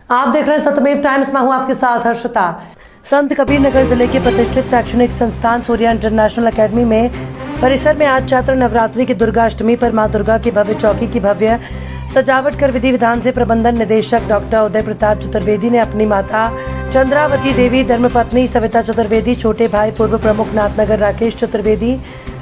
आप देख रहे हैं सत्यमेव टाइम्स। मैं हूं आपके साथ हर्षिता। संत कबीर नगर जिले के प्रतिष्ठित शैक्षणिक संस्थान सूर्या इंटरनेशनल एकेडमी में परिसर में आज छात्र नवरात्रि की दुर्गा अष्टमी पर मां दुर्गा की भव्य चौकी की भव्य सजावट कर विधि विधान से प्रबंधन निदेशक डॉक्टर उदय प्रताप चतुर्वेदी ने अपनी माता चंद्रावती देवी, धर्मपत्नी सविता चतुर्वेदी, छोटे भाई पूर्व प्रमुख नाथनगर राकेश चतुर्वेदी,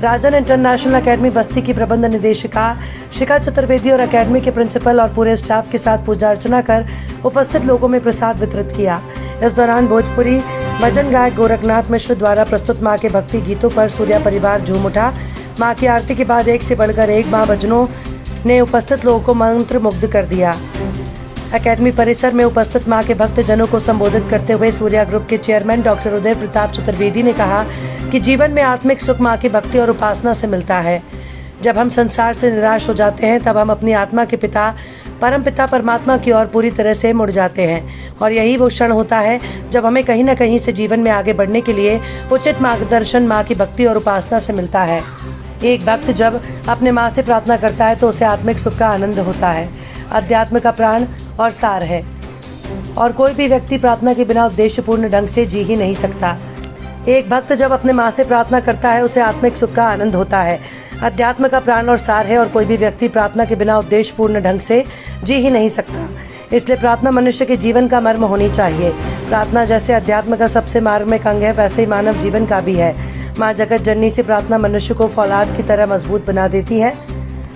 राजन इंटरनेशनल एकेडमी बस्ती की प्रबंध निदेशिका शिखा चतुर्वेदी और एकेडमी के प्रिंसिपल और पूरे स्टाफ के साथ पूजा अर्चना कर उपस्थित लोगों में प्रसाद वितरित किया। इस दौरान भोजपुरी भजन गायक गोरखनाथ मिश्र द्वारा प्रस्तुत मां के भक्ति गीतों पर सूर्या परिवार झूम उठा। मां की आरती के बाद एक से बढ़कर एक मां भजनों ने उपस्थित लोगों को मंत्र मुग्ध कर दिया। एकेडमी परिसर में उपस्थित मां के भक्त जनों को संबोधित करते हुए सूर्या ग्रुप के चेयरमैन डॉक्टर उदय प्रताप चतुर्वेदी ने कहा कि जीवन में आत्मिक सुख मां की भक्ति और उपासना से मिलता है। जब हम संसार से निराश हो जाते हैं तब हम अपनी आत्मा के पिता परम पिता परमात्मा की ओर पूरी तरह से मुड़ जाते हैं और यही वो क्षण होता है जब हमें कहीं न कहीं से जीवन में आगे बढ़ने के लिए उचित मार्गदर्शन मां की भक्ति और उपासना से मिलता है। एक भक्त जब अपने मां से प्रार्थना करता है तो उसे आत्मिक सुख का आनंद होता है। अध्यात्म का प्राण और सार है और कोई भी व्यक्ति प्रार्थना के बिना उद्देश्यपूर्ण ढंग से जी ही नहीं सकता। एक भक्त जब अपने मां से प्रार्थना करता है उसे आत्मिक सुख का आनंद होता है। अध्यात्म का प्राण और सार है और कोई भी व्यक्ति प्रार्थना के बिना उद्देश्यपूर्ण ढंग से जी ही नहीं सकता। इसलिए प्रार्थना मनुष्य के जीवन का मर्म होनी चाहिए। प्रार्थना जैसे अध्यात्म का सबसे मार्मिक अंग है वैसे ही मानव जीवन का भी है। माँ जगत जननी से प्रार्थना मनुष्य को फौलाद की तरह मजबूत बना देती है।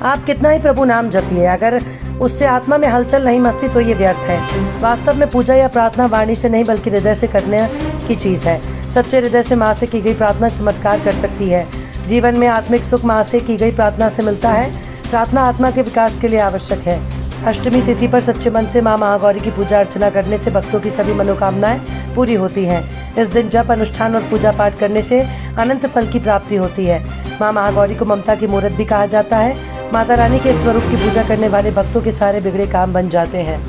आप कितना ही प्रभु नाम जपिए, अगर उससे आत्मा में हलचल नहीं मचती तो ये व्यर्थ है। वास्तव में पूजा या प्रार्थना वाणी से नहीं बल्कि हृदय से करने की चीज है। सच्चे हृदय से माँ से की गई प्रार्थना चमत्कार कर सकती है। जीवन में आत्मिक सुख माँ से की गई प्रार्थना से मिलता है। प्रार्थना आत्मा के विकास के लिए आवश्यक है। अष्टमी तिथि पर सच्चे मन से माँ महागौरी की पूजा अर्चना करने से भक्तों की सभी मनोकामनाएं पूरी होती हैं। इस दिन जप अनुष्ठान और पूजा पाठ करने से अनंत फल की प्राप्ति होती है। माँ महागौरी को ममता की मूर्त भी कहा जाता है। माता रानी के स्वरूप की पूजा करने वाले भक्तों के सारे बिगड़े काम बन जाते हैं।